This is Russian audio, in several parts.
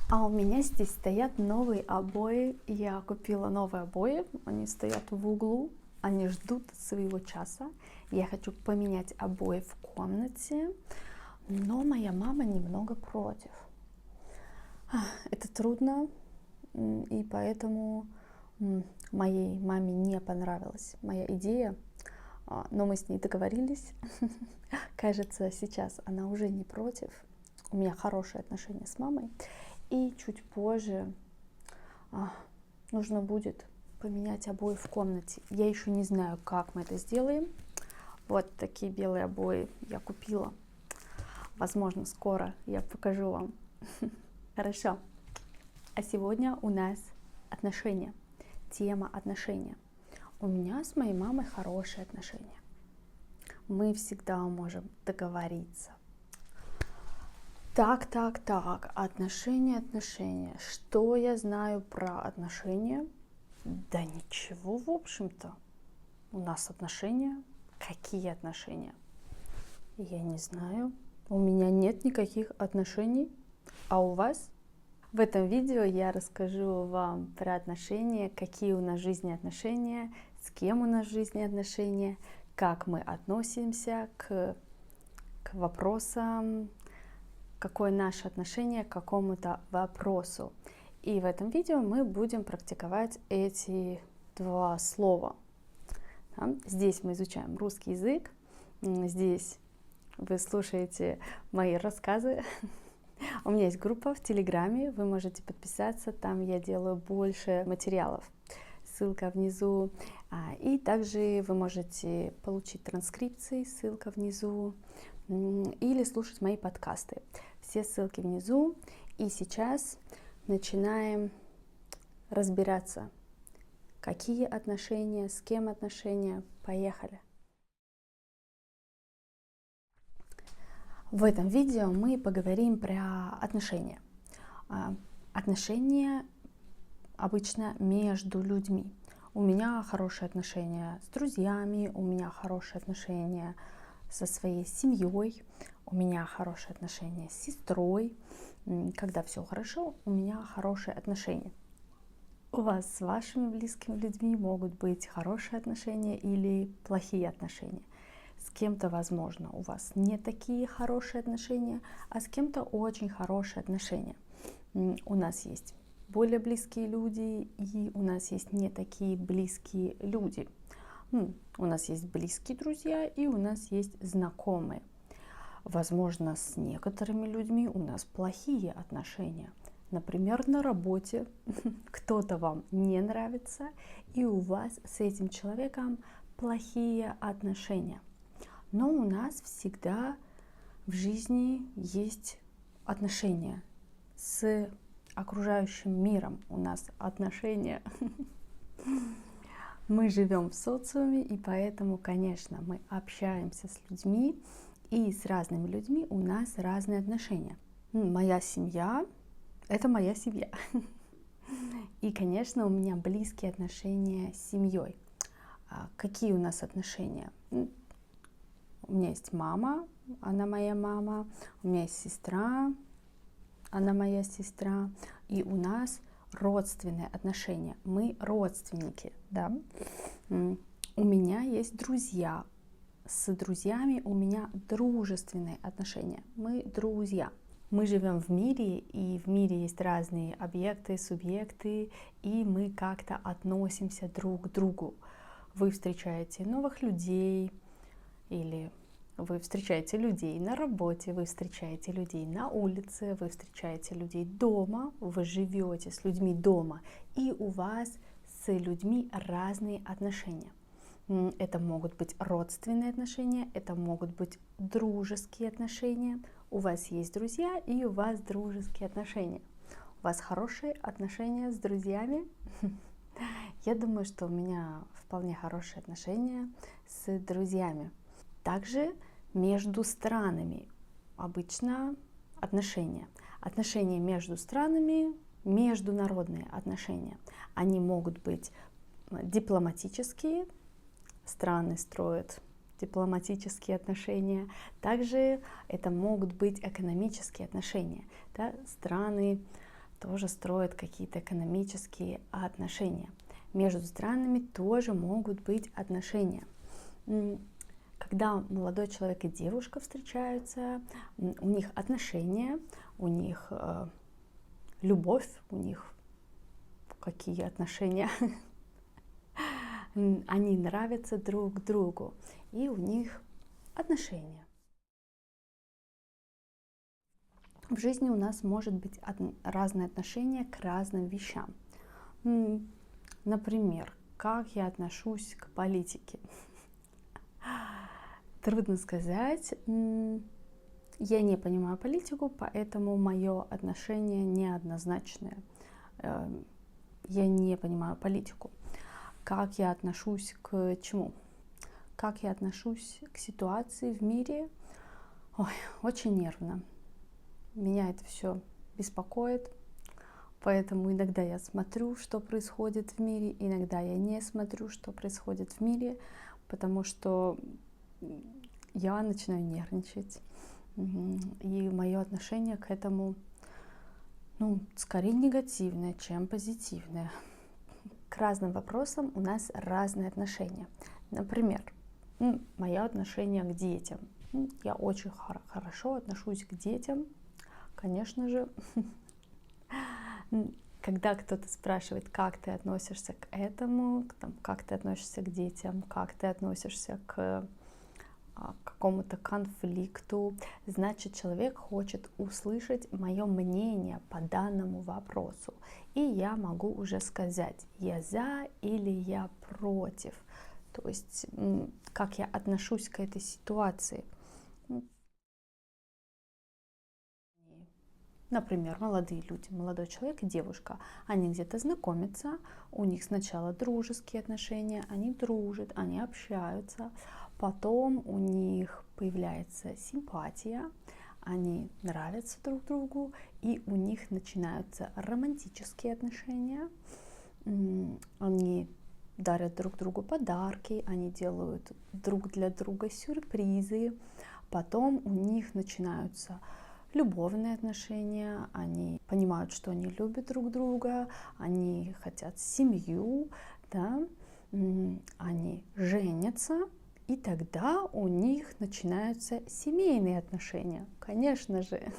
А у меня здесь стоят новые обои. Я купила новые обои. Они стоят в углу. Они ждут своего часа. Я хочу поменять обои в комнате. Но моя мама немного против. Это трудно. И поэтому моей маме не понравилась моя идея. Но мы с ней договорились. Кажется, сейчас она уже не против. У меня хорошие отношения с мамой. И чуть позже нужно будет поменять обои в комнате. Я еще не знаю, как мы это сделаем. Вот такие белые обои я купила. Возможно, скоро я покажу вам. Хорошо. А сегодня у нас отношения. Тема отношения. У меня с моей мамой хорошие отношения. Мы всегда можем договориться. Так, отношения. Что я знаю про отношения? Да ничего, в общем-то. У нас отношения. Какие отношения? Я не знаю. У меня нет никаких отношений. А у вас? В этом видео я расскажу вам про отношения, какие у нас в жизни отношения, с кем у нас в жизни отношения, как мы относимся к вопросам, какое наше отношение к какому-то вопросу. И в этом видео мы будем практиковать эти два слова. Здесь мы изучаем русский язык, здесь вы слушаете мои рассказы. У меня есть группа в Телеграме, вы можете подписаться, там я делаю больше материалов. Ссылка внизу. И также вы можете получить транскрипции, ссылка внизу, или слушать мои подкасты. Все ссылки внизу. И сейчас начинаем разбираться, какие отношения, с кем отношения. Поехали! В этом видео мы поговорим про отношения. Отношения обычно между людьми. У меня хорошие отношения с друзьями, у меня хорошие отношения со своей семьей, у меня хорошие отношения с сестрой. Когда все хорошо, у меня хорошие отношения. У вас с вашими близкими людьми могут быть хорошие отношения или плохие отношения. С кем-то, возможно, у вас не такие хорошие отношения, а с кем-то очень хорошие отношения. У нас есть более близкие люди, и у нас есть не такие близкие люди. У нас есть близкие друзья, и у нас есть знакомые. Возможно, с некоторыми людьми у нас плохие отношения. Например, на работе кто-то вам не нравится, и у вас с этим человеком плохие отношения. Но у нас всегда в жизни есть отношения с окружающим миром. У нас отношения. Мы живем в социуме, и поэтому, конечно, мы общаемся с людьми, и с разными людьми у нас разные отношения. Моя семья — это моя семья. И, конечно, у меня близкие отношения с семьей. Какие у нас отношения? У меня есть мама, она моя мама, у меня есть сестра, она моя сестра, и у нас родственные отношения. Мы родственники, да. У меня есть друзья. С друзьями у меня дружественные отношения. Мы друзья. Мы живем в мире, и в мире есть разные объекты, субъекты, и мы как-то относимся друг к другу. Вы встречаете новых людей, или вы встречаете людей на работе, вы встречаете людей на улице, вы встречаете людей дома, вы живете с людьми дома, и у вас с людьми разные отношения. Это могут быть родственные отношения, это могут быть дружеские отношения. У вас есть друзья, и у вас дружеские отношения. У вас хорошие отношения с друзьями? Я думаю, что у меня вполне хорошие отношения с друзьями. Также между странами обычно отношения. Отношения между странами, международные отношения. Они могут быть дипломатические, страны строят дипломатические отношения. Также это могут быть экономические отношения. Да? Страны тоже строят какие-то экономические отношения. Между странами тоже могут быть отношения. Когда молодой человек и девушка встречаются, у них отношения, у них любовь, у них какие отношения, они нравятся друг другу, и у них отношения. В жизни у нас может быть разные отношения к разным вещам. Например, как я отношусь к политике. Трудно сказать. Я не понимаю политику, поэтому мое отношение неоднозначное. Я не понимаю политику. Как я отношусь к чему? Как я отношусь к ситуации в мире? Ой, очень нервно. Меня это все беспокоит, поэтому иногда я смотрю, что происходит в мире, иногда я не смотрю, что происходит в мире, потому что я начинаю нервничать. И мое отношение к этому, скорее негативное, чем позитивное. К разным вопросам у нас разные отношения. Например, мое отношение к детям. Я очень хорошо отношусь к детям. Конечно же, когда кто-то спрашивает, как ты относишься к этому, как ты относишься к детям, как ты относишься к какому-то конфликту, значит, человек хочет услышать мое мнение по данному вопросу. И я могу уже сказать, я за или я против. То есть, как я отношусь к этой ситуации. Например, молодые люди, молодой человек и девушка, они где-то знакомятся, у них сначала дружеские отношения, они дружат, они общаются, потом у них появляется симпатия, они нравятся друг другу, и у них начинаются романтические отношения, они дарят друг другу подарки, они делают друг для друга сюрпризы, потом у них начинаются любовные отношения, они понимают, что они любят друг друга, они хотят семью, да, они женятся, и тогда у них начинаются семейные отношения. Конечно же,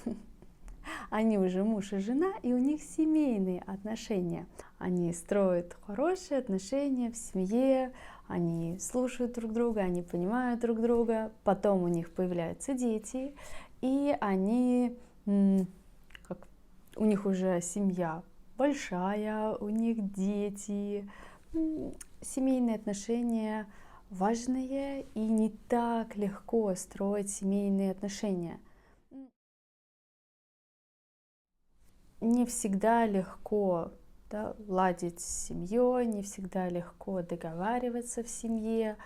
они уже муж и жена, и у них семейные отношения. Они строят хорошие отношения в семье, они слушают друг друга, они понимают друг друга, потом у них появляются дети, и они, у них уже семья большая, у них дети. Семейные отношения важные, и не так легко строить семейные отношения. Не всегда легко, да, ладить с семьей, не всегда легко договариваться в семье,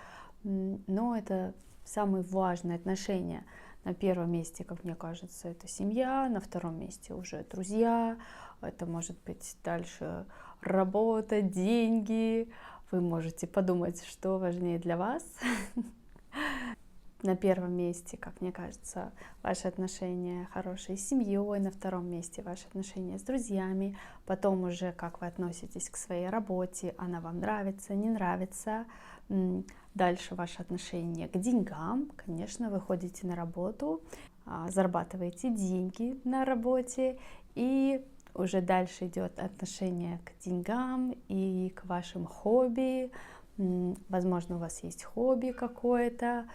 но это самые важные отношения. На первом месте, как мне кажется, это семья, на втором месте уже друзья, это может быть дальше работа, деньги. Вы можете подумать, что важнее для вас. На первом месте, как мне кажется, ваши отношения хорошие с семьей, на втором месте ваши отношения с друзьями, потом уже как вы относитесь к своей работе, она вам нравится, не нравится. Дальше ваши отношения к деньгам. Конечно, вы ходите на работу, зарабатываете деньги на работе, и уже дальше идет отношение к деньгам и к вашим хобби. Возможно, у вас есть хобби какое-то,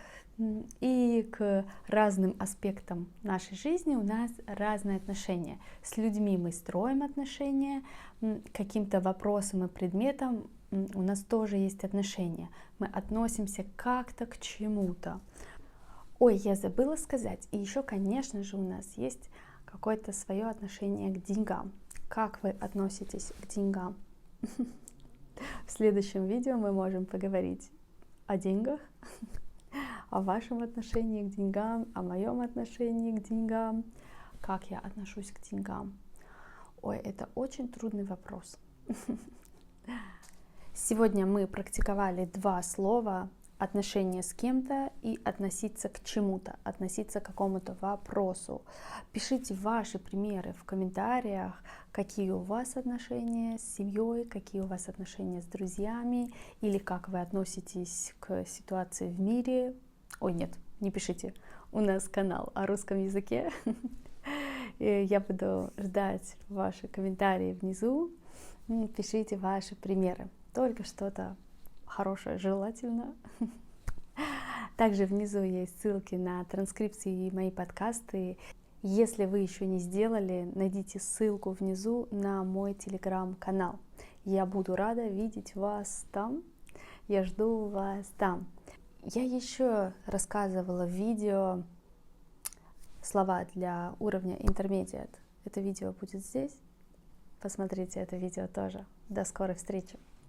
и к разным аспектам нашей жизни у нас разные отношения. С людьми мы строим отношения, к каким-то вопросам и предметам у нас тоже есть отношения. Мы относимся как-то к чему-то. Ой, я забыла сказать. И еще, конечно же, у нас есть какое-то свое отношение к деньгам. Как вы относитесь к деньгам? В следующем видео мы можем поговорить о деньгах, о вашем отношении к деньгам, о моем отношении к деньгам, как я отношусь к деньгам. Ой, это очень трудный вопрос. Сегодня мы практиковали два слова отношения с кем-то и относиться к чему-то, относиться к какому-то вопросу. Пишите ваши примеры в комментариях, какие у вас отношения с семьей, какие у вас отношения с друзьями, или как вы относитесь к ситуации в мире. Ой, нет, не пишите, у нас канал о русском языке. Я буду ждать ваши комментарии внизу. Пишите ваши примеры, только что-то хорошее желательно. Также внизу есть ссылки на транскрипции и мои подкасты. Если вы еще не сделали, найдите ссылку внизу на мой телеграм-канал. Я буду рада видеть вас там. Я жду вас там. Я еще рассказывала в видео слова для уровня Intermediate. Это видео будет здесь. Посмотрите это видео тоже. До скорой встречи!